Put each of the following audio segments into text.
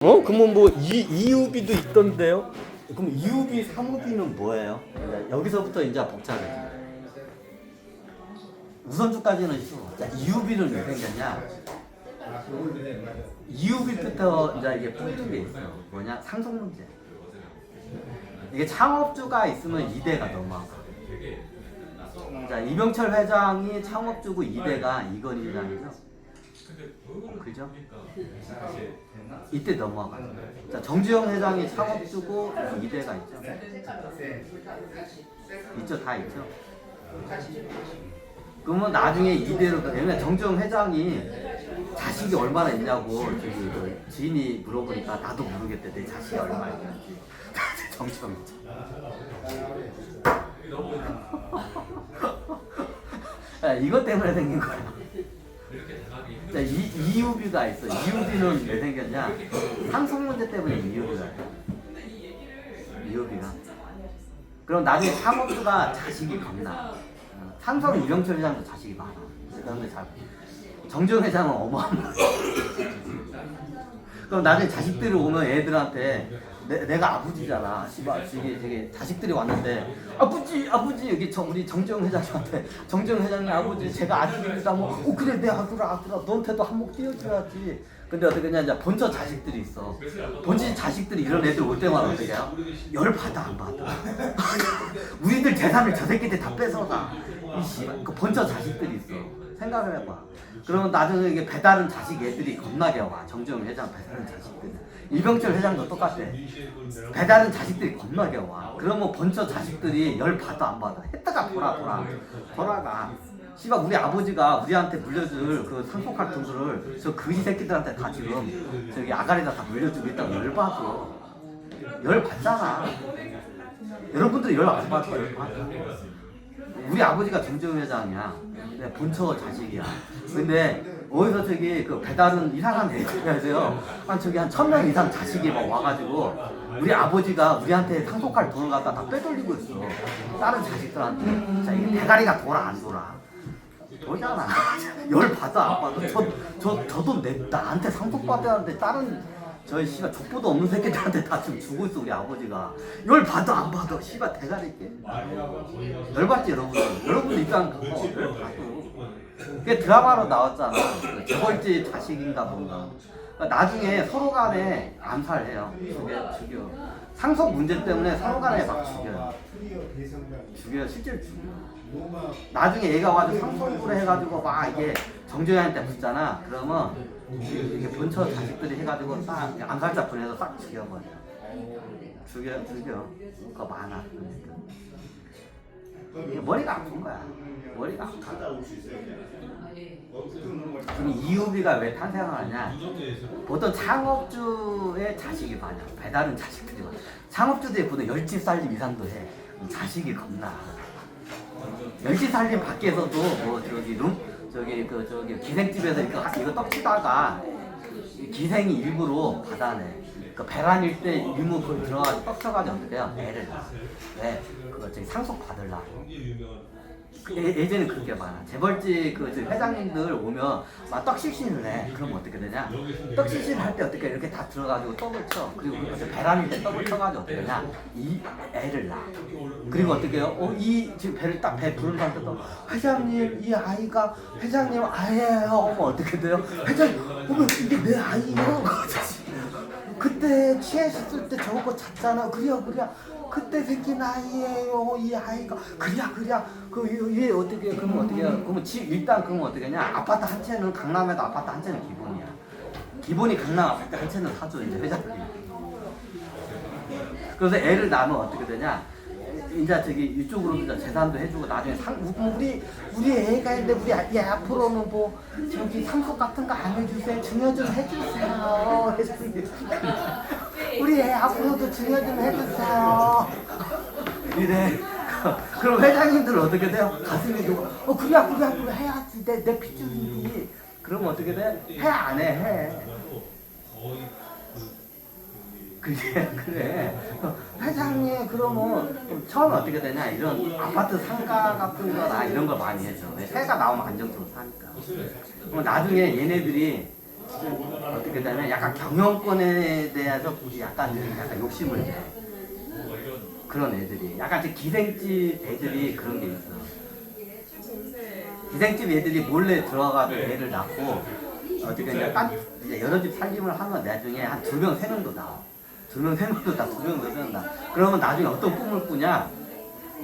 그러면 뭐 이유비도 있던데요? 그럼 이유비, 사무비는 뭐예요? 여기서부터 이제 복잡해져. 우선주까지는 쉬워. 자, 이유비는 왜 생겼냐? 이유비부터 이제 이게 뿌리는 게 있어. 뭐냐? 상속 문제. 이게 창업주가 있으면 2대가 넘어가. 자, 이병철 회장이 창업주고 2대가 이건희 회장이죠. 그죠? 이때 넘어가. 자, 정주영 회장이 창업주고 2대가 있죠. 있죠, 다 있죠. 그러면 나중에 2대로, 왜냐면 정주영 회장이 자식이 얼마나 있냐고 저기 그 지인이 물어보니까 나도 모르겠대. 내 자식이 얼마나 있는지. 정주영 회장. 야, 이것 때문에 생긴 거야. 자, 이유비가 있어. 이유비는 왜 생겼냐? 상속 문제 때문에 이유비가 있어. 이유비가. 그럼 나중에 창업주가 자식이 겁나. 상성 이병철 회장도 자식이 많아. 그다음에 정주영 회장은 어마어마해. 그럼 나중에 자식들이 오면 애들한테 내가 아버지잖아. 되게 자식들이 왔는데 아버지 여기 우리 정주영 회장님한테 정주영 회장님 아버지 제가 아들입니다. 뭐 그래 내 아들아 너한테도 한몫 띄워줘야지. 근데 어떻게 하냐 이제 본처 자식들이 있어. 본처 자식들이 이런 애들 올 때마다 어떻게 해요? 열 받아 안 받아? 우리들 재산을 저 새끼들 다 뺏어가. 이 씨발 그 본처 자식들이 있어. 생각을 해봐. 그러면 나중에 이게 배다른 자식 애들이 겁나게 와. 정주영 회장 배다른 자식들. 이병철 회장도 똑같아. 배다른 자식들이 겁나게 와. 그러면 본처 자식들이 열 받아 안 받아? 했다가 돌아가. 씨발 우리 아버지가 우리한테 물려줄 그 상속할 돈들을 저 거지 새끼들한테 다 지금 저기 아가리에다 다 물려주고 있다고 열 받아. 열 받잖아. 여러분들이 열 안 받아. 열 받아. 우리 아버지가 정주영 회장이야. 본처 자식이야. 근데 어디서 저기 그 배달은 이상한 애들이세요. 한 1000명 이상 자식이 막 와가지고 우리 아버지가 우리한테 상속할 돈을 갖다 다 빼돌리고 있어. 다른 자식들한테. 자, 이게 대가리가 돌아 안 돌아? 돌잖아. 열 받아 안 받아? 저도 나한테 상속받아야 하는데 다른 저희 씨발 족보도 없는 새끼들한테 다 지금 주고 있어 우리 아버지가. 열 받아 안 받아? 씨발 대가리 있게. 열 받지 여러분 입장 열 받아. 그게 드라마로 나왔잖아. 그 재벌집 자식인가 뭔가. 그러니까 나중에 서로 간에 암살해요. 죽여. 상속 문제 때문에 서로 간에 막 죽여요. 실제로 죽여. 나중에 얘가 와가지고 상속으로 해가지고 막 이게 정조영한테 붙잖아. 그러면 이게 본처 자식들이 해가지고 딱 암살자 보내서 싹 죽여버려. 죽여. 그거 많아. 이게 머리가 아픈 거야. 머리가 아파. 지금 이유비가 왜 탄생을 하냐? 보통 창업주의 자식이 많아. 배다른 자식들이 많아. 창업주들이 보통 10집 살림 이상도 해. 자식이 겁나. 10집 살림 밖에서도 뭐 저기 기생집에서 이거 떡치다가 기생이 일부러 받아내. 그 배란일 때 일무 거기 들어가서 떡쳐가지고 어떻게 해요? 애를 낳아. 왜? 그거 저기 상속 받으려고. 예전에 그렇게 많아. 재벌집 그 회장님들 오면 막 떡실신을 해. 그럼 어떻게 되냐? 떡실신 할 때 어떻게 이렇게 다 들어가지고 떡을 쳐. 그리고 배란일 때 떡을 쳐가지고 어떻게 되냐? 이 애를 낳아. 그리고 어떻게 해요? 이 지금 배를 딱 배 부른 상태에서 회장님 이 아이가 회장님 아이예요. 어떻게 돼요? 회장님 이게 내 아이예요. 그때 취했을 때 저거 잤잖아. 그래야 그때 생긴 아이예요. 이 아이가 그래야 얘 어떻게 그러면 어떻게 해요? 그러면 일단 그러면 어떻게 하냐? 아파트 한 채는 강남에도 아파트 한 채는 기본이야. 기본이 강남 아파트 한 채는 사줘 이제 회장님. 그래서 애를 낳으면 어떻게 되냐? 이제 저기 이쪽으로 이제 재산도 해주고 나중에 우리 애가 있는데 우리 얘 앞으로는 뭐 저기 상속 같은 거 안 해주세요. 증여 좀 해주세요. 우리 애 앞으로도 증여 좀 해주세요. 이래. 그럼 회장님들은 어떻게 돼요? 가슴이 두고 그래 해야지 내 핏줄인데. 그러면 어떻게 돼? 해 안 해? 그래. 회장님 그러면 처음에 어떻게 되냐? 이런 아파트 상가 같은 거나 이런 걸 많이 해줘. 세가 나오면 안정적으로 사니까. 그럼 나중에 얘네들이 어떻게 되냐면 약간 경영권에 대해서 약간 욕심을 내. 그런 애들이 약간 기생집 애들이 그런 게 있어. 기생집 애들이 몰래 들어가서 애를 낳고 어떻게 이제 여러 집 살림을 하면 나중에 한 2명, 3명도 나와. 2명, 3명도 나, 2명, 4명 나. 그러면 나중에 어떤 꿈을 꾸냐?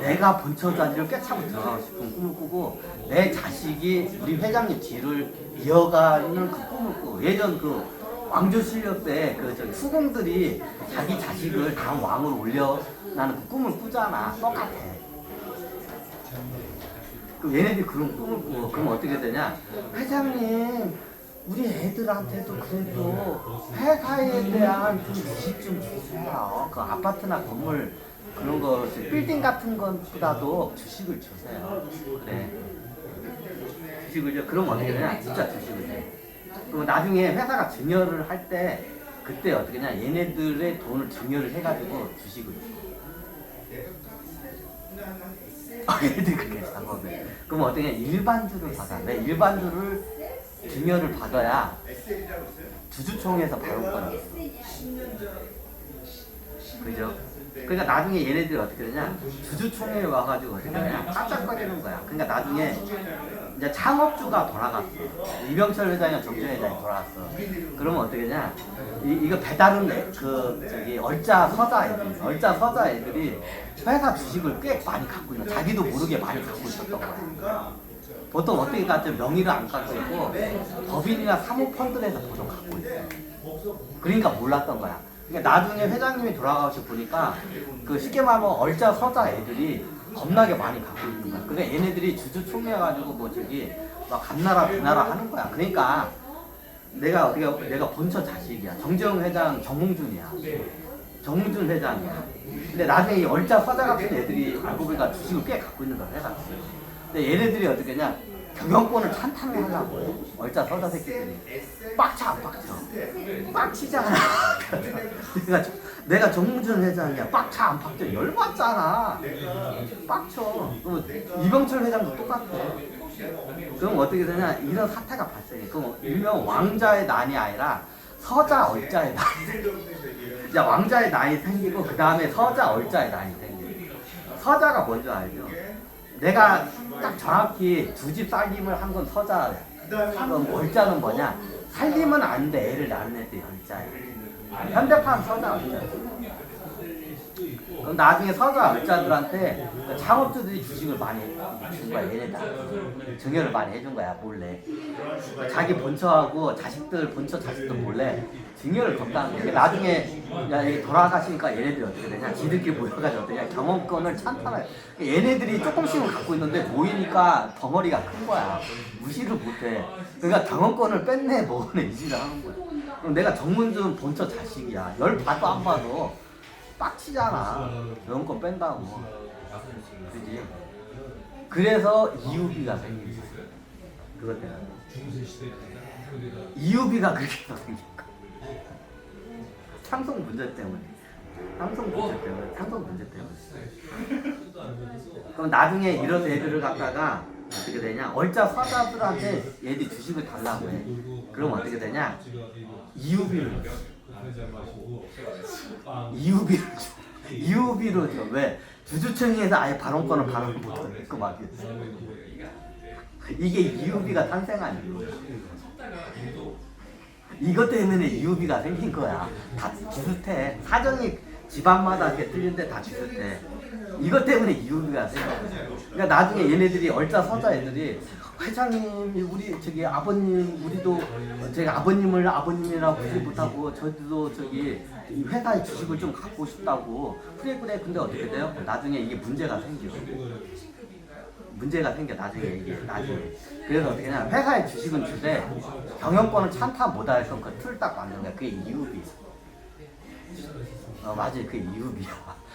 내가 본처자리를 꿰차고 들어가고 싶은 꿈을 꾸고 내 자식이 우리 회장님 뒤를 이어가는 그 꿈을 꾸고 예전 그 왕조실력 때 그 후궁들이 자기 자식을 다음 왕으로 올려나는 그 꿈을 꾸잖아. 똑같아. 그 얘네들이 그런 꿈을 꾸고 그럼 어떻게 되냐? 회장님 우리 애들한테도 그래도 회사에 대한 좀 주식 좀 주세요. 그 아파트나 건물 그런 거 빌딩 같은 것보다도 주식을 주세요. 그래. 주식을 줘. 그럼 어떻게 되냐? 진짜 주식을 줘. 그리고 나중에 회사가 증여를 할 때 그때 어떻게 냐 얘네들의 돈을 증여를 해가지고 주식을 줘. 얘네들이 그렇게 작업해. 그럼 어떻게 냐 일반주를 받아. 내 일반주를 증여를 받아야 주주총회에서 발언권이 있어. 그죠? 그러니까 나중에 얘네들이 어떻게 되냐 주주총회에 와가지고 어떻게 되냐 깜짝거리는 거야. 그러니까 나중에 이제 창업주가 돌아갔어. 이병철 회장이랑 정준 회장이 돌아갔어. 그러면 어떻게 되냐 이거 배달은 얼짜 서자 애들이 회사 주식을 꽤 많이 갖고 있는 자기도 모르게 많이 갖고 있었던 거야. 보통 어떻게 갖죠? 명의를 안 갖고 있고 법인이나 사모펀드에서 보통 갖고 있어. 그러니까 몰랐던 거야. 그러니까 나중에 회장님이 돌아가시 보니까 그 쉽게 말하면 얼짜 서자 애들이 겁나게 많이 갖고 있는 거야. 그러니까 얘네들이 주주총회해가지고 막 감나라 비나라 하는 거야. 그러니까 내가 본처 자식이야. 정재영 회장 정몽준이야. 정몽준 회장이야. 근데 나중에 이 얼짜 서자 같은 애들이 알고 보니까 주식을 꽤 갖고 있는 거야. 회사. 근데 얘네들이 어떻게 했냐? 경영권을 찬탈을 하려고 얼짜 서자 새끼들이 빡쳐 안 빡쳐? 빡치잖아. 내가 정무준 회장이야. 빡쳐 안 빡쳐? 열받잖아. 빡쳐. 그럼 이병철 회장도 똑같아. 그럼 어떻게 되냐? 이런 사태가 발생해. 그럼 일명 왕자의 난이 아니라 서자 얼자의 난. 이제 왕자의 난이 생기고 그 다음에 서자 얼자의 난이 생기고. 서자가 뭔지 알죠? 내가 딱 정확히 2집 살림을 한 건 서자야. 그럼 얼자는 뭐냐? 살림은 아닌데 애를 낳는 애들이 얼자야. 현대판 서자 얼자. 그럼 나중에 서자 얼자들한테 창업주들이 주식을 많이 준 거야. 얘네들 증여를 많이 해준 거야. 몰래. 자기 본처하고 본처 자식들 몰래 증여를 줬다는 거야. 나중에 이게 돌아가시니까 얘네들이 어떻게 되냐? 지들끼리 모여가지고 어떻게 되냐? 경험권을 찬탈해. 얘네들이 조금씩은 갖고 있는데 모이니까 덩어리가 큰 거야. 무시를 못해. 그러니까 경험권을 뺐네 뭐네 이지를 하는 거야. 그럼 내가 정문준 본처 자식이야. 열 봐도 안 봐도 빡치잖아. 경험권 뺀다고. 그지? 그래서 이유비가 생기지. 그것 때문에. 이유비가 그렇게 생긴 거야. 상속 문제 때문에. 상속 문제 때문에. 그럼 나중에 이런 애들을 갖다가 어떻게 되냐? 얼짜 서자들한테 얘들이 주식을 달라고 해. 그럼 어떻게 되냐? 이유비를 줘. 이유비로 줘. 왜? 주주총회에서 아예 발언권을 못하게 그 막 이게 이유비가 탄생한 이유. 이것 때문에 이유비가 생긴 거야. 다 비슷해. 사정이 집안마다 이렇게 틀린데 다 비슷해. 이것 때문에 이유비가 생긴 거야. 그러니까 나중에 얘네들이 얼짜 서자 애들이 회장님 우리 아버님 우리도 아버님을 아버님이라고 부르지 못하고 저도 회사의 주식을 좀 갖고 싶다고 그래 근데 어떻게 돼요? 나중에 이게 문제가 생겨 나중에 그래서 어떻게 하냐 회사의 주식은 주되 경영권을 찬탈 못할 건 그 틀 딱 만든 거야. 그게 이유비. 맞아요. 그게 이유비야.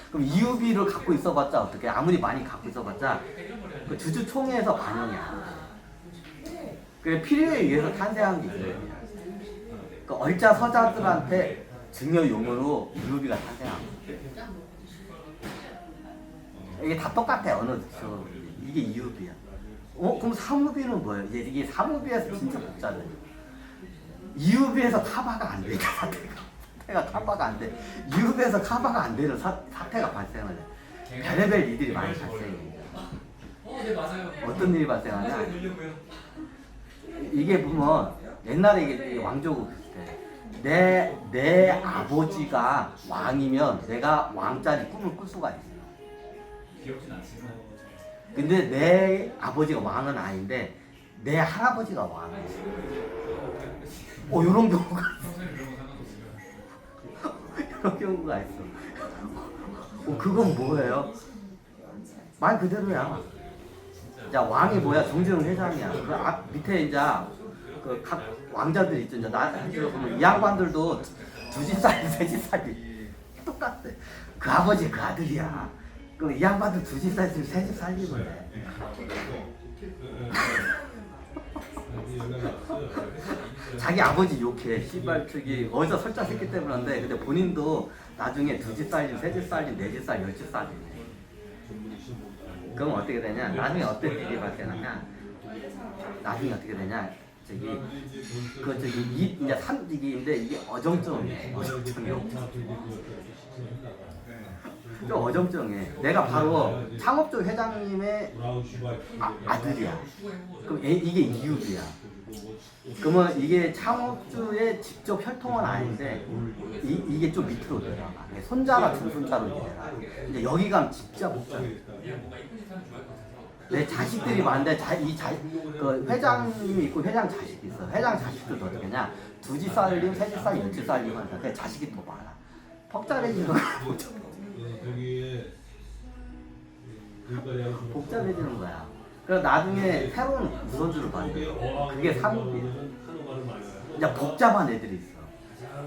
그럼 이유비를 갖고 있어봤자 어떻게 아무리 많이 갖고 있어봤자 그 주주총회에서 반영이야. 그 필요에 의해서 탄생한 게 있어요. 그 얼짜 서자들한테 증여용으로 이유비가 탄생한 거야. 이게 다 똑같아. 이게 이유비야. 그럼 사무비는 뭐예요? 이게 사무비에서 진짜 복잡해. 이유비에서 커버가 안 돼. 사태가 커버가 안 돼. 이유비에서 커버가 안 되는 사태가 발생을 해. 별의별 일들이 많이 발생해. 네 맞아요. 어떤 일이 발생하냐? 이게 보면 옛날에 이게 왕조국 비슷해. 내 아버지가 왕이면 내가 왕자리 꿈을 꿀 수가 있어요. 기억진 않지만. 근데 내 아버지가 왕은 아닌데 내 할아버지가 왕이에요. 이런 경우가 평소에 그런 거 상관없어요. 이런 경우가 있어. 그건 뭐예요? 말 그대로야. 자, 왕이 뭐야? 정재훈 회장이야. 그 앞 밑에 이제 그 각 왕자들 있죠. 이제 보면 이 양반들도 두짓살이 세짓살이 똑같아. 그 아버지 그 아들이야. 그럼 이 양반들 두짓살이 세짓살리면 돼. 자기 아버지 욕해. 씨발 저기 어디서 설자 새끼 때문에 한데 근데 본인도 나중에 두짓살림, 세짓살림, 네짓살, 열짓살이네. 그럼 어떻게 되냐? 나중에 어떤 일이 발생하냐? 나중에 어떻게 되냐? 이제 3기인데 이게 어정쩡해. 좀 어정쩡해. 내가 바로 창업주 회장님의 아들이야. 그럼 이게 이유비야. 그러면 이게 창업주의 직접 혈통은 아닌데 이게 좀 밑으로 내려가. 손자나 증손자로 내려가. 이제 여기 가면 진짜 복잡해. 내 자식들이 많은데 그 회장님이 있고 회장 자식이 있어. 회장 자식들도 어떻게 하냐? 두짓살림, 세짓살림, 열짓살림 하니까 그 자식이 더 많아. 복잡해지는 거야. 복잡해지는 거야. 그래서 나중에 새로운 우선주를 만들어. 그게 사무비야. 이제 복잡한 애들이 있어.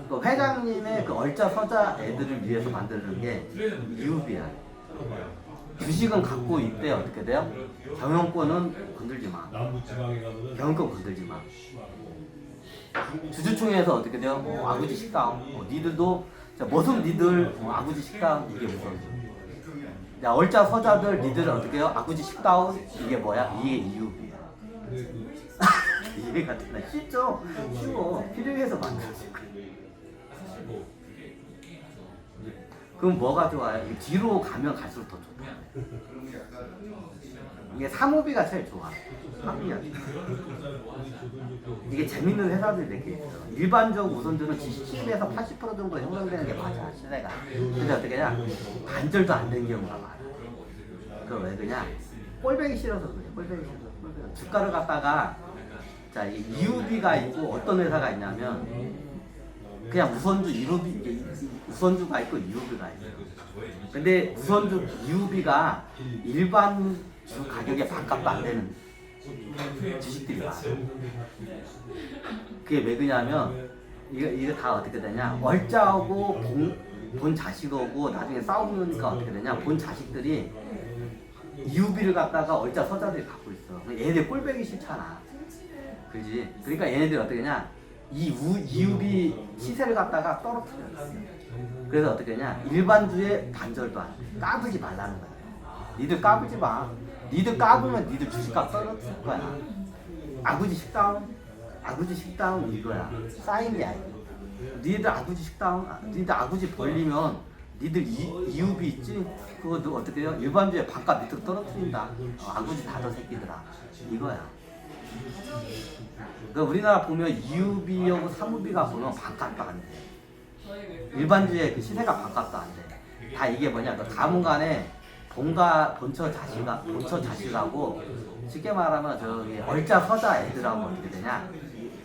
그 회장님의 그 얼짜서자 애들을 위해서 만드는 게 이유비야. 주식은 갖고 있대. 어떻게 돼요? 경영권은 건들지 마. 경영권 건들지 마. 주주총회에서 어떻게 돼요? 아구지 식당. 니들도 무슨 니들 아구지 식당 이게 무슨? 야, 얼짜 서자들 니들은 어떻게 해요? 아구지 식당 이게 뭐야? 이게 이유비야. 이해가 되나? 쉽죠? 쉬워. 필요해서 만들어진 거야. 그럼 뭐가 좋아요? 뒤로 가면 갈수록 더 좋다. 이게 사무비가 제일 좋아. 사무비가. 이게 재밌는 회사들이 몇 개 있어. 일반적 우선주는 70에서 80% 정도 형성되는 게 맞아, 시세가. 근데 어떻게 하냐? 반절도 안 되는 경우가 많아. 그거 왜 그냥? 꼴배기 싫어서 그래. 꼴배기 싫어서. 주가를 갖다가 자, 이유비가 있고 어떤 회사가 있냐면 그냥 우선주, 우선주가 있고 이유비가 있어요. 근데 우선주, 이유비가 일반 주 가격에 반값도 안 되는 주식들이 많아요. 그게 왜 그러냐면 이거 다 어떻게 되냐? 얼짜하고 본 자식하고 나중에 싸우니까 어떻게 되냐? 본 자식들이 이유비를 갖다가 얼짜 서자들이 갖고 있어. 얘네들 꼴배기 싫잖아. 그지? 그러니까 얘네들이 어떻게 하냐? 이유비 시세를 갖다가 떨어뜨려. 그래서 어떻게 하냐? 일반주의 반절도 안 돼. 까불지 말라는 거야. 니들 까불지 마. 니들 까불면 니들 주식값 떨어뜨릴 거야. 아구지 식당 이거야. 사인이야. 니들 아구지 식당, 니들 아구지 벌리면 니들 이유비 있지? 그거 너 어떻게 해요? 일반주의 반값 밑으로 떨어뜨린다. 아구지 다더 새끼들아. 이거야. 그 우리나라 보면 이유비하고 사무비가 보면 반값도 안 돼. 일반주의 그 시세가 반값도 안 돼. 다 이게 뭐냐? 그 가문간에 본처 자식하고 쉽게 말하면 저기 얼짜 서자 애들하고 어떻게 되냐?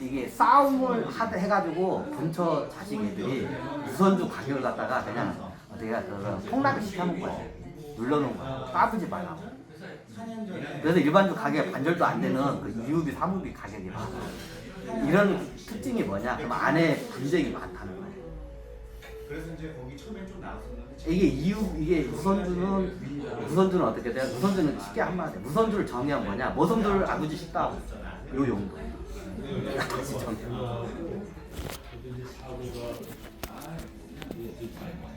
이게 싸움을 해가지고 본처 자식 애들이 우선주 가격을 갖다가 그냥 어떻게 그 폭락을 시켜놓은 거야. 눌러놓은 거야. 까부지 말라고. 그래서 일반주 가격에 반절도 안 되는 그 이유비, 사무비 가격이 많아. 이런 특징이 뭐냐? 그럼 안에 분쟁이 많다는 거예요. 그래서 이제 거기 처음엔 좀 나왔었는데 이게 우선주는 어떻게 돼요? 우선주는 쉽게 한마디. 우선주를 정의하면 뭐냐? 모선주를 아구지 싶다. 요 용도. 다시 정해.